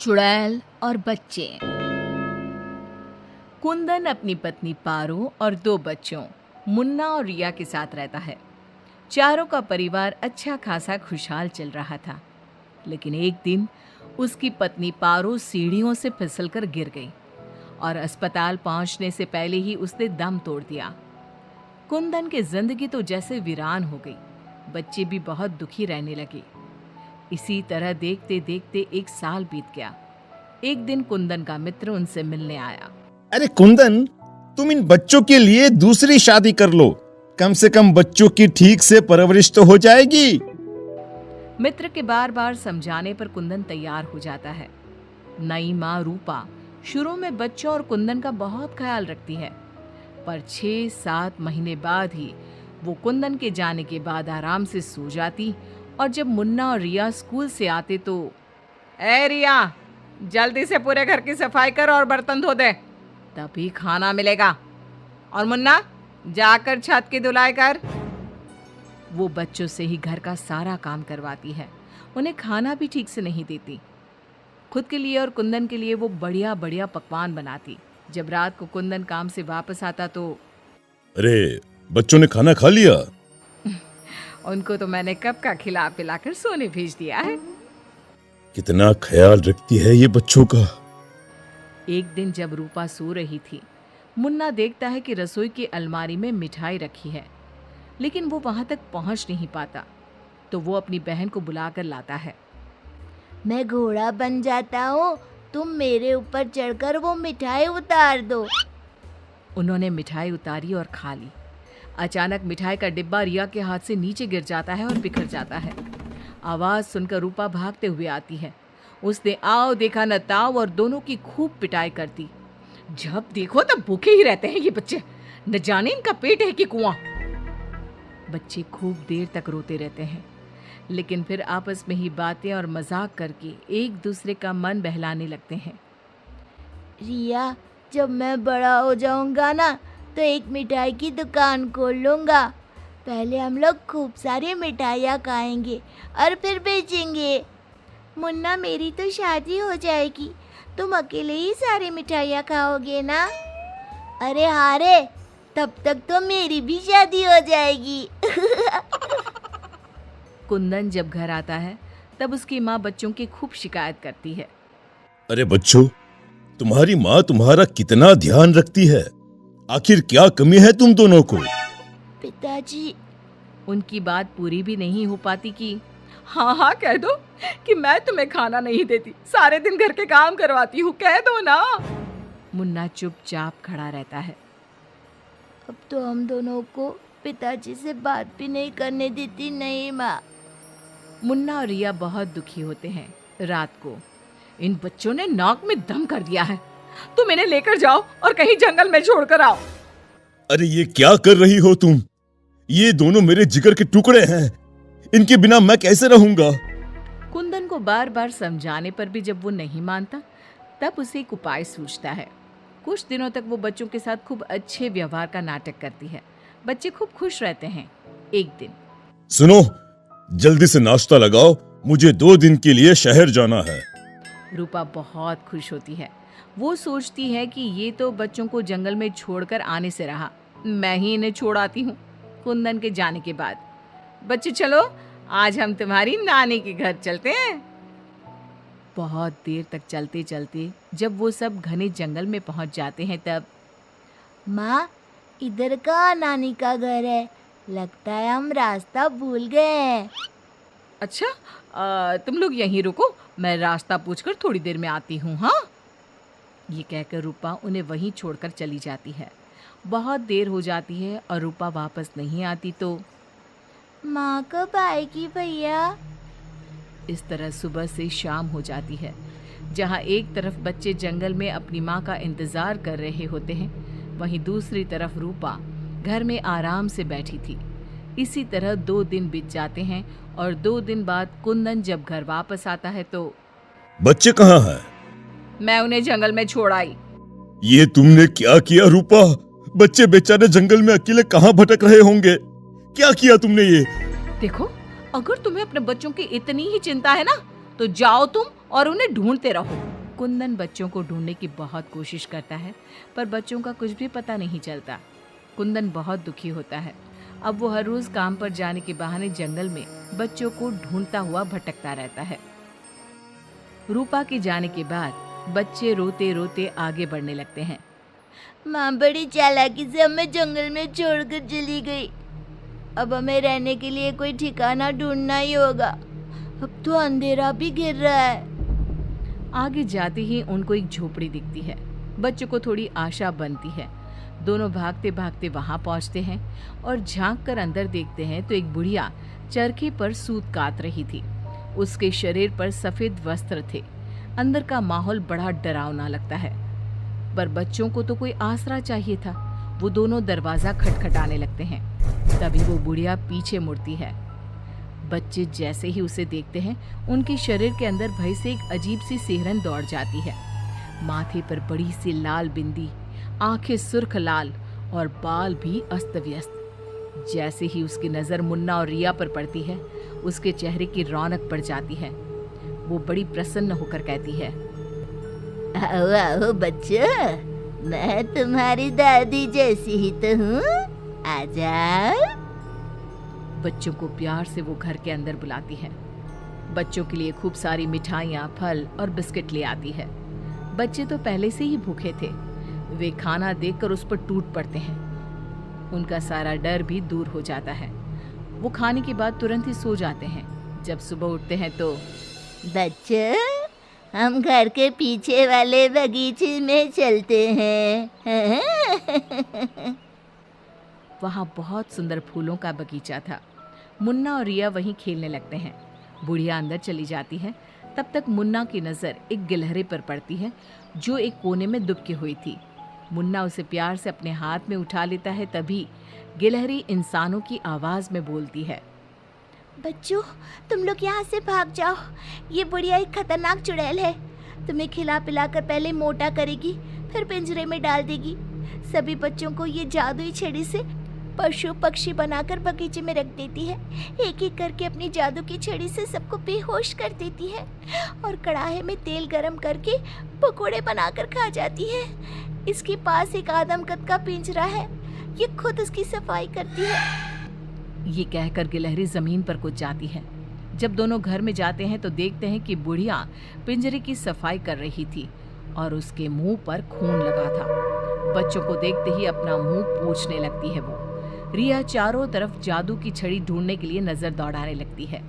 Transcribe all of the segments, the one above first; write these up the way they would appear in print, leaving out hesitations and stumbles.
चुड़ैल और बच्चे। कुंदन अपनी पत्नी पारो और 2 बच्चों मुन्ना और रिया के साथ रहता है। चारों का परिवार अच्छा खासा खुशहाल चल रहा था, लेकिन एक दिन उसकी पत्नी पारो सीढ़ियों से फिसलकर गिर गई और अस्पताल पहुंचने से पहले ही उसने दम तोड़ दिया। कुंदन की जिंदगी तो जैसे वीरान हो गई। बच्चे भी बहुत दुखी रहने लगे। इसी तरह देखते देखते 1 साल बीत गया। एक दिन कुंदन का मित्र उनसे मिलने आया। अरे कुंदन, तुम इन बच्चों के लिए दूसरी शादी कर लो। कम से कम बच्चों की ठीक से परवरिश तो हो जाएगी। मित्र के बार बार समझाने पर कुंदन तैयार हो जाता है। नई माँ रूपा शुरू में बच्चों और कुंदन का बहुत ख्याल रखती है, पर 6-7 महीने बाद ही वो कुंदन के जाने के बाद आराम से सो जाती। और जब मुन्ना और रिया स्कूल से आते तो, ए रिया, जल्दी से पूरे घर की सफाई कर और बर्तन धो दे, तभी खाना मिलेगा। और मुन्ना, जाकर छत की धुलाई कर। वो बच्चों से ही घर का सारा काम करवाती है। उन्हें खाना भी ठीक से नहीं देती। खुद के लिए और कुंदन के लिए वो बढ़िया बढ़िया पकवान बनाती। जब रात को कुंदन काम से वापस आता तो, अरे, बच्चों ने खाना खा लिया? उनको तो मैंने कब का खिला पिलाकर सोने भेज दिया है। कितना ख्याल रखती है ये बच्चों का। एक दिन जब रूपा सो रही थी, मुन्ना देखता है कि रसोई की अलमारी में मिठाई रखी है, लेकिन वो वहां तक पहुंच नहीं पाता। तो वो अपनी बहन को बुलाकर लाता है। मैं घोड़ा बन जाता हूँ, तुम मेरे ऊपर चढ़कर वो मिठाई उतार दो। उन्होंने मिठाई उतारी और खा ली। अचानक मिठाई का डिब्बा रिया के हाथ से नीचे गिर जाता है और बिखर जाता है। आवाज सुनकर रूपा भागते हुए आती है। उसने आओ देखा न ताओ और दोनों की खूब पिटाई करती। जब देखो तब भूखे ही रहते हैं ये बच्चे, न जाने इनका पेट है कि कुआं। बच्चे खूब देर तक रोते रहते हैं, लेकिन फिर आपस में ही बातें और मजाक करके एक दूसरे का मन बहलाने लगते हैं। रिया, जब मैं बड़ा हो जाऊंगा ना, तो एक मिठाई की दुकान खोल लूंगा। पहले हम लोग खूब सारी मिठाइयाँ खाएंगे और फिर बेचेंगे। मुन्ना, मेरी तो शादी हो जाएगी, तुम अकेले ही सारी मिठाइयाँ खाओगे ना? अरे हाँ रे, तब तक तो मेरी भी शादी हो जाएगी। कुंदन जब घर आता है तब उसकी माँ बच्चों की खूब शिकायत करती है। अरे बच्चों, तुम्हारी माँ तुम्हारा कितना ध्यान रखती है। आखिर क्या कमी है तुम दोनों को? पिताजी, उनकी बात पूरी भी नहीं हो पाती कि हाँ हाँ कह दो कि मैं तुम्हें खाना नहीं देती, सारे दिन घर के काम करवाती हूँ, कह दो ना। मुन्ना चुपचाप खड़ा रहता है। अब तो हम दोनों को पिताजी से बात भी नहीं करने देती। नहीं माँ। मुन्ना और रिया बहुत दुखी होते हैं। रात को इन बच्चों ने नाक में दम कर दिया है, तुम इन्हें लेकर जाओ और कहीं जंगल में छोड़कर आओ। अरे ये क्या कर रही हो तुम? ये दोनों मेरे जिगर के टुकड़े हैं, इनके बिना मैं कैसे रहूंगा? कुंदन को बार बार समझाने पर भी जब वो नहीं मानता, तब उसे एक उपाय सूझता है। कुछ दिनों तक वो बच्चों के साथ खूब अच्छे व्यवहार का नाटक करती है। बच्चे खूब खुश रहते हैं। एक दिन, सुनो, जल्दी से नाश्ता लगाओ, मुझे 2 दिन के लिए शहर जाना है। रूपा बहुत खुश होती है। वो सोचती है कि ये तो बच्चों को जंगल में छोड़कर आने से रहा, मैं ही इन्हें छोड़ आती हूँ। कुंदन के जाने के बाद, बच्चे चलो, आज हम तुम्हारी नानी के घर चलते हैं। बहुत देर तक चलते चलते जब वो सब घने जंगल में पहुंच जाते हैं तब, माँ, इधर कहाँ नानी का घर है? लगता है हम रास्ता भूल गए हैं। अच्छा, तुम लोग यहीं रुको, मैं रास्ता पूछकर थोड़ी देर में आती हूँ। हाँ, ये कहकर रूपा उन्हें वहीं छोड़कर चली जाती है। बहुत देर हो जाती है और रूपा वापस नहीं आती तो, माँ कब आएगी भैया? इस तरह सुबह से शाम हो जाती है। जहाँ एक तरफ बच्चे जंगल में अपनी माँ का इंतजार कर रहे होते हैं, वहीं दूसरी तरफ रूपा घर में आराम से बैठी थी। इसी तरह 2 दिन बीत जाते हैं और 2 दिन बाद कुंदन जब घर वापस आता है तो, बच्चे कहाँ हैं? मैं उन्हें जंगल में छोड़ आई। ये तुमने क्या किया रूपा? बच्चे बेचारे जंगल में अकेले कहाँ भटक रहे होंगे? क्या किया तुमने ये? देखो, अगर तुम्हें अपने बच्चों की इतनी ही चिंता है ना, तो जाओ तुम और उन्हें ढूंढते रहो। कुंदन बच्चों को ढूंढने की बहुत कोशिश करता है, पर बच्चों का कुछ भी पता नहीं चलता। कुंदन बहुत दुखी होता है। अब वो हर रोज काम पर जाने के बहाने जंगल में बच्चों को ढूंढता हुआ भटकता रहता है। रूपा के जाने के बाद बच्चे रोते रोते आगे बढ़ने लगते हैं। माँ बड़ी चालाकी से हमें जंगल में छोड़कर चली गई। अब हमें रहने के लिए कोई ठिकाना ढूंढना ही होगा। अब तो अंधेरा भी गिर रहा है। आगे जाते ही उनको एक झोपड़ी दिखती है। बच्चों को थोड़ी आशा बनती है। दोनों भागते भागते वहां पहुंचते हैं और झांक कर अंदर देखते हैं तो एक बुढ़िया चरखे पर सूत काट रही थी। उसके शरीर पर सफेद वस्त्र थे। अंदर का माहौल बड़ा डरावना लगता है, पर बच्चों को तो कोई आसरा चाहिए था। वो दोनों दरवाजा खटखटाने लगते हैं। तभी वो बुढ़िया पीछे मुड़ती है। बच्चे जैसे ही उसे देखते हैं, उनके शरीर के अंदर भय से एक अजीब सी सिहरन दौड़ जाती है। माथे पर बड़ी सी लाल बिंदी, आंखें सुर्ख लाल और बाल भी अस्त व्यस्त। जैसे ही उसकी नजर मुन्ना और रिया पर पड़ती है, उसके चेहरे की रौनक बढ़ जाती है। वो बड़ी प्रसन्न होकर कहती है, आओ आओ बच्चों, मैं तुम्हारी दादी जैसी ही तो हूँ। आ जाओ। बच्चों को प्यार से वो घर के अंदर बुलाती है। बच्चों के लिए खूब सारी मिठाइयाँ, फल और बिस्किट ले आती है। बच्चे तो पहले से ही भूखे थे। वे खाना देखकर उस पर टूट पड़ते हैं। उनका सारा डर भी दूर हो जाता है। वो खाने के बाद तुरंत ही सो जाते हैं। जब सुबह उठते हैं तो बच्चों, हम घर के पीछे वाले बगीचे में चलते हैं। वहाँ बहुत सुंदर फूलों का बगीचा था। मुन्ना और रिया वहीं खेलने लगते हैं। बुढ़िया अंदर चली जाती है। तब तक मुन्ना की नज़र एक गिलहरी पर पड़ती है जो एक कोने में दुबकी हुई थी। मुन्ना उसे प्यार से अपने हाथ में उठा लेता है। तभी गिलहरी इंसानों की आवाज़ में बोलती है, बच्चों, तुम लोग यहाँ से भाग जाओ। ये बुढ़िया एक खतरनाक चुड़ैल है। तुम्हें खिला पिला कर पहले मोटा करेगी, फिर पिंजरे में डाल देगी। सभी बच्चों को ये जादुई छड़ी से पशु पक्षी बनाकर बगीचे में रख देती है। एक एक करके अपनी जादू की छड़ी से सबको बेहोश कर देती है और कढ़ाई में तेल गरम करके पकोड़े बनाकर खा जाती है। इसके पास एक आदमकद का पिंजरा है। ये खुद उसकी सफाई करती है। ये कहकर गिलहरी जमीन पर कूद जाती है। जब दोनों घर में जाते हैं तो देखते हैं कि बुढ़िया पिंजरे की सफाई कर रही थी और उसके मुंह पर खून लगा था। बच्चों को देखते ही अपना मुंह पोंछने लगती है वो। रिया चारों तरफ जादू की छड़ी ढूंढने के लिए नजर दौड़ाने लगती है।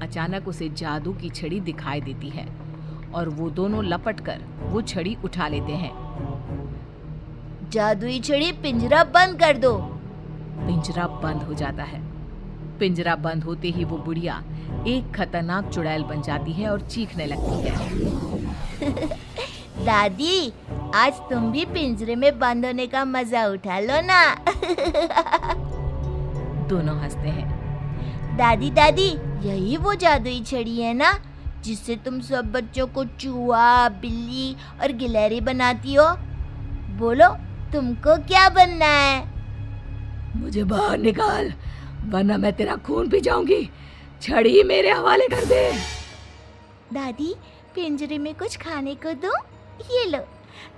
अचानक उसे जादू की छड़ी दिखाई देती है और वो दोनों लपट कर वो छड़ी उठा लेते हैं। जादुई छड़ी, पिंजरा बंद कर दो। पिंजरा बंद हो जाता है। पिंजरा बंद होते ही वो बुढ़िया एक खतरनाक चुड़ैल बन जाती है और चीखने लगती है। दादी, आज तुम भी पिंजरे में बंद होने का मजा उठा लो ना। दोनों हंसते हैं। दादी दादी, यही वो जादुई छड़ी है ना जिससे तुम सब बच्चों को चूहा, बिल्ली और गिलहरी बनाती हो? बोलो, तुमको क्या बनना है? मुझे बाहर निकाल, वरना मैं तेरा खून पी जाऊंगी। छड़ी मेरे हवाले कर दे। दादी, पिंजरे में कुछ खाने को दो। ये लो।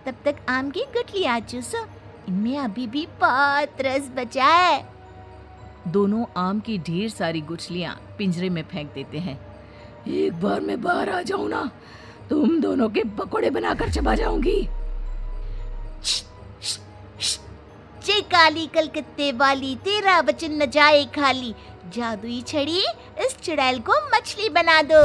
तब तक आम की गुठलियां चूसो, इनमें अभी भी बहुत रस बचा है। दोनों आम की ढेर सारी गुठलियां पिंजरे में फेंक देते हैं। एक बार मैं बाहर आ जाऊं ना, तुम दोनों के पकोड़े बनाकर चबा जाऊंगी। जे काली कलकत्ते वाली, तेरा वचन न जाए खाली। जादुई छड़ी, इस चुड़ैल को मछली बना दो।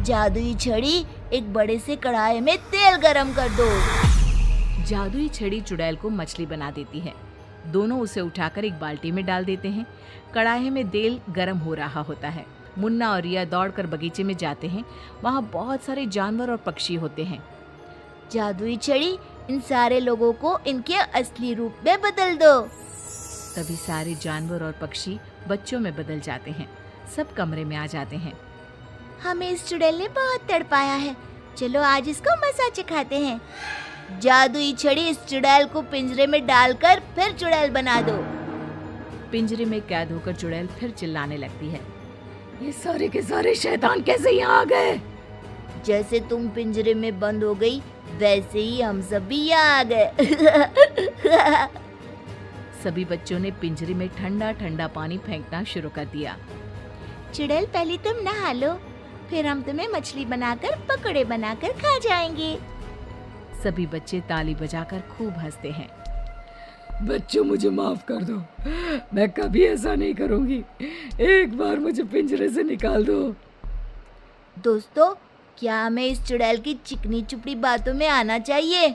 जादुई छड़ी, एक बड़े से कढ़ाई में तेल गरम कर दो। जादुई छड़ी चुड़ैल को मछली बना देती है। दोनों उसे उठाकर एक बाल्टी में डाल देते हैं। कढ़ाई में तेल गरम हो रहा होता है। मुन्ना और रिया दौड़कर बगीचे में जाते हैं। वहाँ बहुत सारे जानवर और पक्षी होते हैं। जादुई छड़ी, इन सारे लोगों को इनके असली रूप में बदल दो। तभी सारे जानवर और पक्षी बच्चों में बदल जाते हैं। सब कमरे में आ जाते हैं। हमें इस चुड़ैल ने बहुत तड़पाया है, चलो आज इसको मजा चखाते हैं। जादुई छड़ी, इस चुड़ैल को पिंजरे में डालकर फिर चुड़ैल बना दो। पिंजरे में कैद होकर चुड़ैल फिर चिल्लाने लगती है, ये सारे के सारे शैतान कैसे यहाँ आ गए? जैसे तुम पिंजरे में बंद हो गई वैसे ही हम सब भी यहाँ आ गए। सभी बच्चों ने पिंजरे में ठंडा ठंडा पानी फेंकना शुरू कर दिया। चुड़ैल पहले तुम नहा लो, फिर हम तुम्हें मछली बनाकर पकौड़े बनाकर खा जाएंगे। सभी बच्चे ताली बजाकर खूब हंसते हैं। बच्चों मुझे माफ कर दो, मैं कभी ऐसा नहीं करूंगी। एक बार मुझे पिंजरे से निकाल दो। दोस्तों, क्या हमें इस चुड़ैल की चिकनी चुपड़ी बातों में आना चाहिए?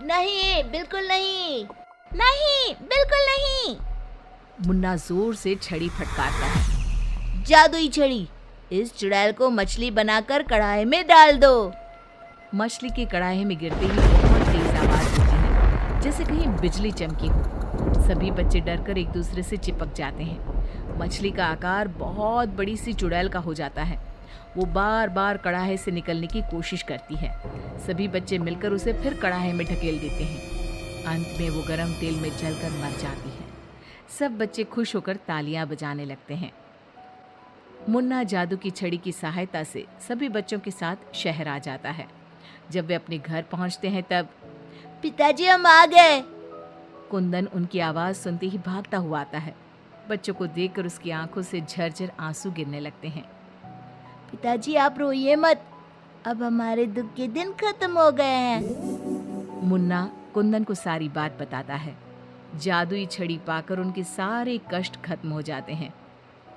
नहीं, बिल्कुल नहीं, नहीं, बिल्कुल नहीं। मुन्ना जोर से छड़ी फटकारता है। जादुई छड़ी, इस चुड़ैल को मछली बनाकर कढ़ाई में डाल दो। मछली की कढ़ाई में गिरते ही बहुत तेज आवाज होती है, जैसे कहीं बिजली चमकी हो। सभी बच्चे डरकर एक दूसरे से चिपक जाते हैं। मछली का आकार बहुत बड़ी सी चुड़ैल का हो जाता है। वो बार बार कढ़ाई से निकलने की कोशिश करती है। सभी बच्चे मिलकर उसे फिर कढ़ाई में ढकेल देते हैं। अंत में वो गरम तेल में जलकर मर जाती है। सब बच्चे खुश होकर तालियां बजाने लगते हैं। मुन्ना जादू की छड़ी की सहायता से सभी बच्चों के साथ शहर आ जाता है। जब वे अपने घर पहुंचते हैं तब पिताजी, हम आ गए। कुंदन उनकी आवाज सुनते ही भागता हुआ आता है। बच्चों को देखकर उसकी आंखों से झरझर आंसू गिरने लगते हैं। पिताजी, आप रोइए मत, अब हमारे दुख के दिन खत्म हो गए हैं। मुन्ना कुंदन को सारी बात बताता है। जादुई छड़ी पाकर उनके सारे कष्ट खत्म हो जाते हैं।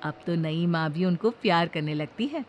अब तो नई माँ भी उनको प्यार करने लगती है।